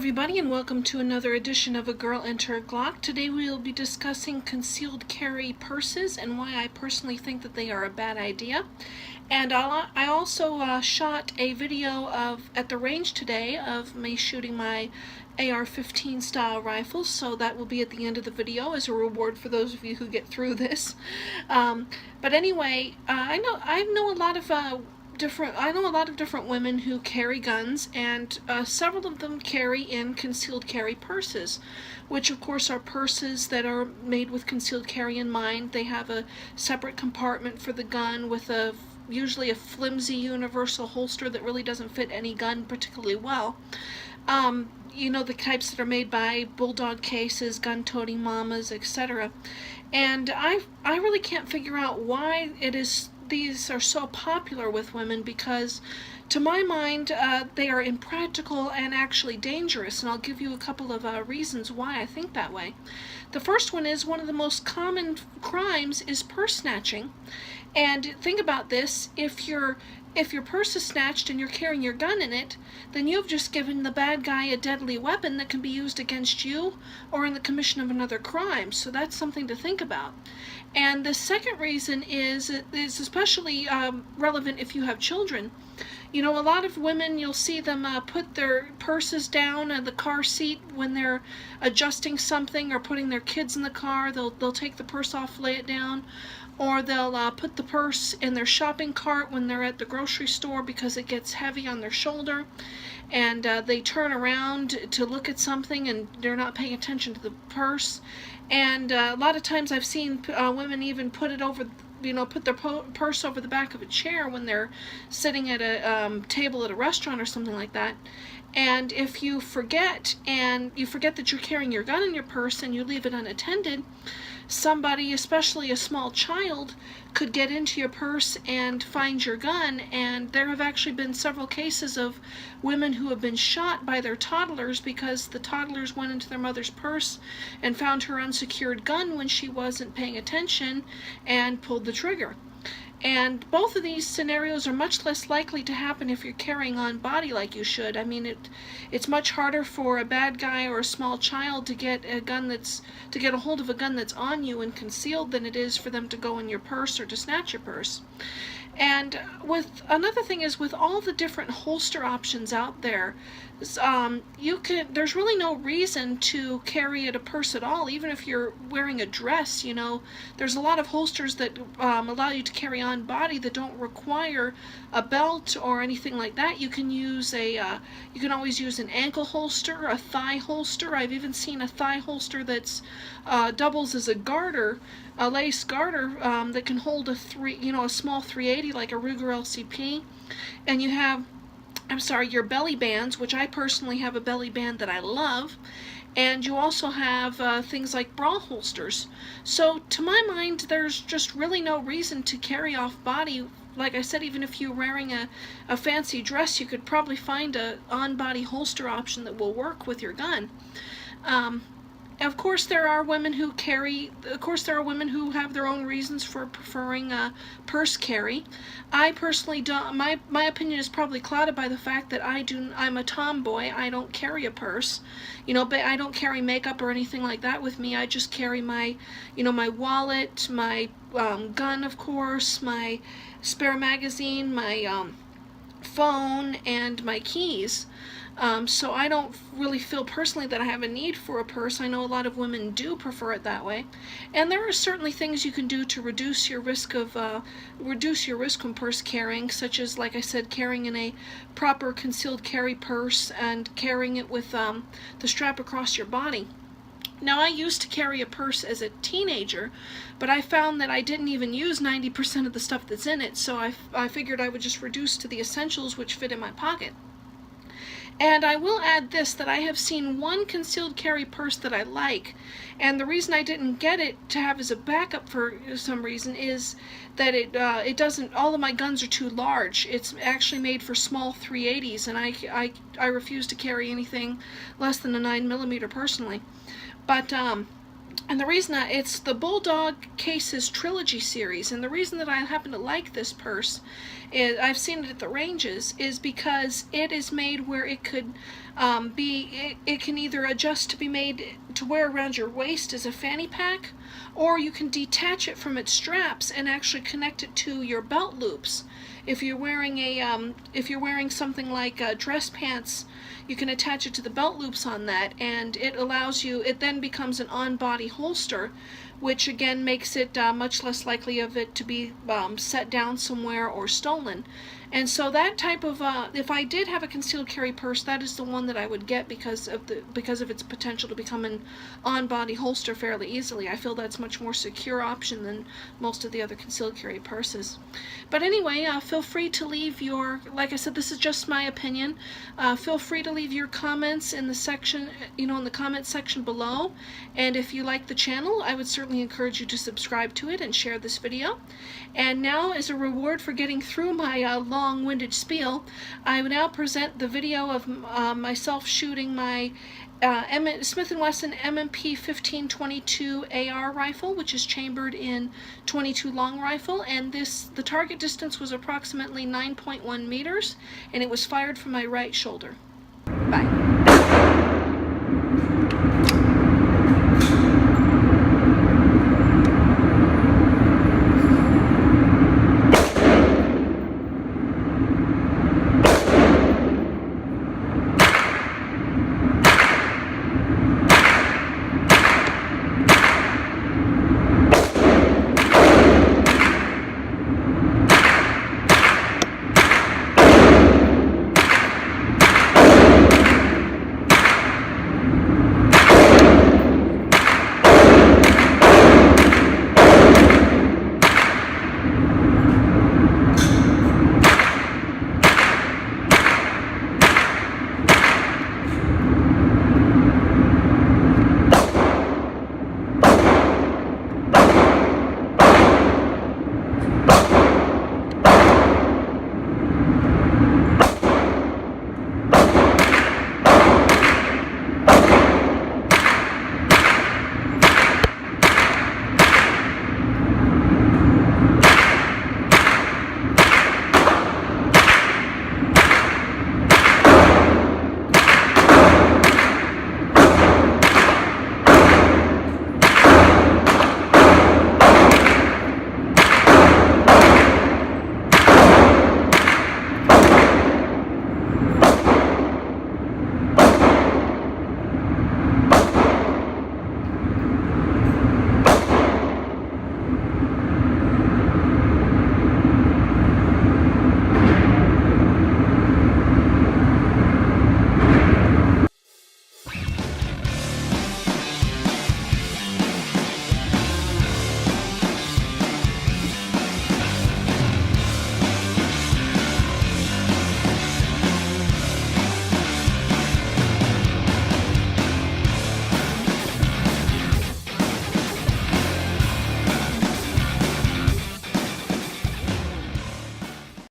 everybody, and welcome to another edition of A Girl Enter a Glock. Today we will be discussing concealed carry purses and why I personally think that they are a bad idea. And I also shot a video at the range today of me shooting my AR-15 style rifles, so that will be at the end of the video as a reward for those of you who get through this. But anyway, I know a lot of different women who carry guns, and several of them carry in concealed carry purses, which of course are purses that are made with concealed carry in mind. They have a separate compartment for the gun with usually a flimsy universal holster that really doesn't fit any gun particularly well. You know, the types that are made by Bulldog Cases, Gun-Toting Mamas, etc. And I really can't figure out why these are so popular with women, because to my mind they are impractical and actually dangerous, and I'll give you a couple of reasons why I think that way. The first one is one of the most common crimes is purse snatching. And think about this: if your purse is snatched and you're carrying your gun in it, then you've just given the bad guy a deadly weapon that can be used against you or in the commission of another crime. So that's something to think about. And the second reason is especially relevant if you have children. You know, a lot of women, you'll see them put their purses down in the car seat when they're adjusting something or putting their kids in the car. They'll take the purse off, lay it down. Or they'll put the purse in their shopping cart when they're at the grocery store because it gets heavy on their shoulder. And they turn around to look at something and they're not paying attention to the purse. And a lot of times I've seen women even put it over, put their purse over the back of a chair when they're sitting at a table at a restaurant or something like that. And if you forget that you're carrying your gun in your purse and you leave it unattended, somebody, especially a small child, could get into your purse and find your gun. And there have actually been several cases of women who have been shot by their toddlers because the toddlers went into their mother's purse and found her unsecured gun when she wasn't paying attention and pulled the trigger. And both of these scenarios are much less likely to happen if you're carrying on body like you should. I mean, it's much harder for a bad guy or a small child to get a hold of a gun that's on you and concealed than it is for them to go in your purse or to snatch your purse. And another thing is, with all the different holster options out there, there's really no reason to carry a purse at all, even if you're wearing a dress. You know, there's a lot of holsters that allow you to carry on body that don't require a belt or anything like that. You can always use an ankle holster, a thigh holster. I've even seen a thigh holster that's doubles as a garter, a lace garter that can hold a small 380 like a Ruger LCP. And you have, your belly bands, which I personally have a belly band that I love. And you also have things like bra holsters. So to my mind, there's just really no reason to carry off body. Like I said, even if you're wearing a fancy dress, you could probably find a on-body holster option that will work with your gun. Of course, there are women who have their own reasons for preferring purse carry. I personally don't. My opinion is probably clouded by the fact that I'm a tomboy. I don't carry a purse, but I don't carry makeup or anything like that with me. I just carry my wallet, my gun, of course, my spare magazine, my phone, and my keys. So I don't really feel personally that I have a need for a purse. I know a lot of women do prefer it that way. And there are certainly things you can do to reduce your risk when purse carrying, such as, like I said, carrying in a proper concealed carry purse and carrying it with the strap across your body. Now, I used to carry a purse as a teenager, but I found that I didn't even use 90% of the stuff that's in it, so I figured I would just reduce to the essentials which fit in my pocket. And I will add this, that I have seen one concealed carry purse that I like, and the reason I didn't get it to have as a backup for some reason is that it doesn't, all of my guns are too large. It's actually made for small 380s, and I refuse to carry anything less than a 9mm personally. But And the reason that it's the Bulldog Cases Trilogy series, and the reason that I happen to like this purse, is I've seen it at the ranges, is because it is made where it could it can either adjust to be made to wear around your waist as a fanny pack, or you can detach it from its straps and actually connect it to your belt loops. If you're wearing something like dress pants, you can attach it to the belt loops on that, and it then becomes an on-body holster, which again makes it much less likely of it to be set down somewhere or stolen. And so that type of, if I did have a concealed carry purse, that is the one that I would get because of its potential to become an on-body holster fairly easily. I feel that's much more secure option than most of the other concealed carry purses. But anyway, feel free to leave like I said, this is just my opinion. Feel free to leave your comments in the section, in the comment section below. And if you like the channel, I would certainly encourage you to subscribe to it and share this video. And now, as a reward for getting through my long-winded spiel, I will now present the video of myself shooting my Smith & Wesson M&P 1522 AR rifle, which is chambered in .22 long rifle, and the target distance was approximately 9.1 meters, and it was fired from my right shoulder. Bye.